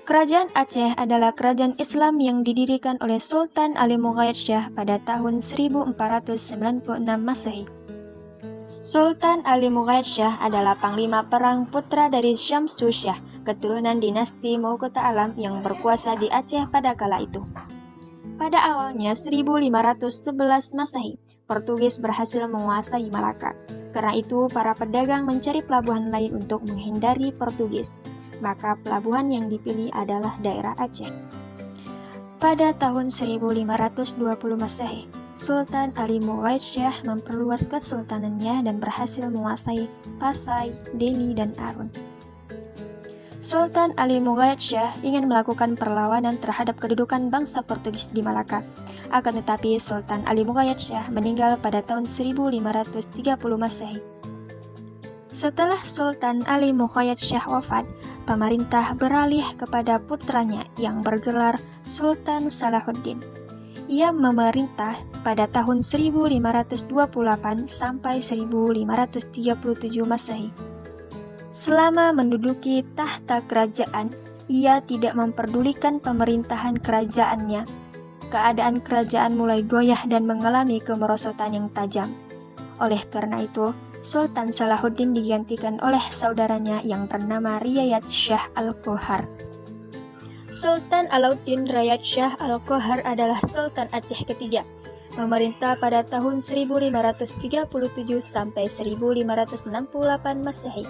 Kerajaan Aceh adalah kerajaan Islam yang didirikan oleh Sultan Ali Mughayat Shah pada tahun 1496 Masehi. Sultan Ali Mughayat Shah adalah panglima perang putra dari Syamsu Shah, keturunan dinasti Mahkota Alam yang berkuasa di Aceh pada kala itu. Pada awalnya 1511 Masehi, Portugis berhasil menguasai Malaka. Karena itu, para pedagang mencari pelabuhan lain untuk menghindari Portugis. Maka pelabuhan yang dipilih adalah daerah Aceh. Pada tahun 1520 Masehi, Sultan Ali Mughayat Shah memperluas kesultanannya dan berhasil menguasai Pasai, Deli, dan Arun. Sultan Ali Mughayat Shah ingin melakukan perlawanan terhadap kedudukan bangsa Portugis di Malaka. Akan tetapi Sultan Ali Mughayat Shah meninggal pada tahun 1530 Masehi. Setelah Sultan Ali Mughayat Shah wafat, pemerintah beralih kepada putranya yang bergelar Sultan Salahuddin. Ia memerintah pada tahun 1528 sampai 1537 Masehi. Selama menduduki tahta kerajaan, ia tidak memperdulikan pemerintahan kerajaannya. Keadaan kerajaan mulai goyah dan mengalami kemerosotan yang tajam. Oleh karena itu, Sultan Salahuddin digantikan oleh saudaranya yang bernama Riayat Shah Al-Qohar. Sultan Alauddin Riayat Shah Al-Qohar adalah Sultan Aceh ketiga, memerintah pada tahun 1537 sampai 1568 Masehi.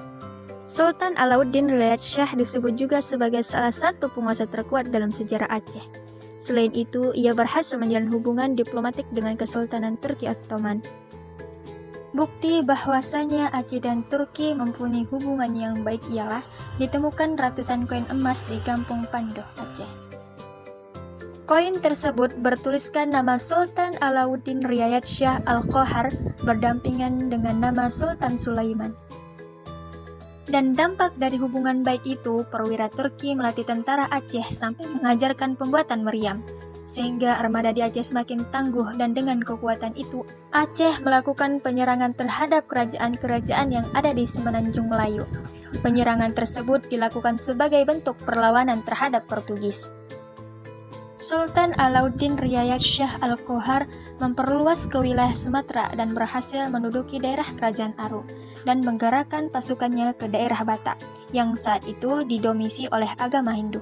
Sultan Alauddin Riayat Shah disebut juga sebagai salah satu penguasa terkuat dalam sejarah Aceh. Selain itu, ia berhasil menjalin hubungan diplomatik dengan Kesultanan Turki Ottoman. Bukti bahwasanya Aceh dan Turki mempunyai hubungan yang baik ialah ditemukan ratusan koin emas di Kampung Pandoh, Aceh. Koin tersebut bertuliskan nama Sultan Alauddin Riayat Shah Al-Qohar berdampingan dengan nama Sultan Sulaiman. Dan dampak dari hubungan baik itu, perwira Turki melatih tentara Aceh sampai mengajarkan pembuatan meriam, sehingga armada di Aceh semakin tangguh, dan dengan kekuatan itu, Aceh melakukan penyerangan terhadap kerajaan-kerajaan yang ada di Semenanjung Melayu. Penyerangan tersebut dilakukan sebagai bentuk perlawanan terhadap Portugis. Sultan Alauddin Riayat Shah Al-Qohar memperluas ke wilayah Sumatera dan berhasil menduduki daerah Kerajaan Aru dan menggerakkan pasukannya ke daerah Batak yang saat itu didomisi oleh agama Hindu.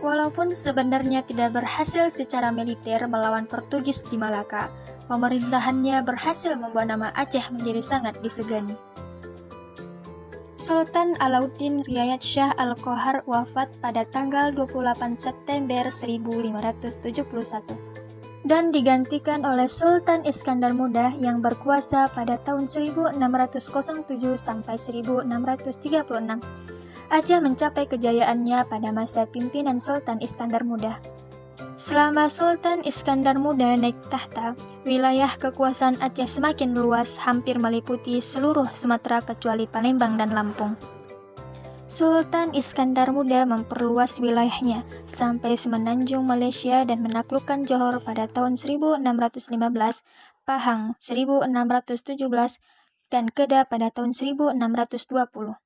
Walaupun sebenarnya tidak berhasil secara militer melawan Portugis di Malaka, pemerintahannya berhasil membawa nama Aceh menjadi sangat disegani. Sultan Alauddin Riayat Shah Al-Qohar wafat pada tanggal 28 September 1571 dan digantikan oleh Sultan Iskandar Muda yang berkuasa pada tahun 1607 sampai 1636. Aceh mencapai kejayaannya pada masa pimpinan Sultan Iskandar Muda. Selama Sultan Iskandar Muda naik tahta, wilayah kekuasaan Aceh semakin luas, hampir meliputi seluruh Sumatera kecuali Palembang dan Lampung. Sultan Iskandar Muda memperluas wilayahnya sampai Semenanjung Malaysia dan menaklukkan Johor pada tahun 1615, Pahang 1617, dan Kedah pada tahun 1620.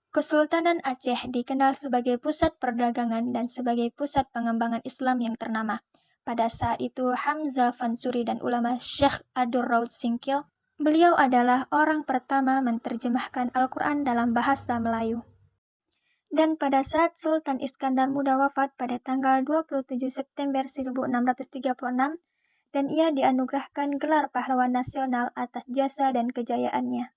Kesultanan Aceh dikenal sebagai pusat perdagangan dan sebagai pusat pengembangan Islam yang ternama. Pada saat itu, Hamzah Fansuri dan ulama Syekh Adur Raud Singkil, beliau adalah orang pertama menerjemahkan Al-Quran dalam bahasa Melayu. Dan pada saat Sultan Iskandar Muda wafat pada tanggal 27 September 1636, dan ia dianugerahkan gelar pahlawan nasional atas jasa dan kejayaannya.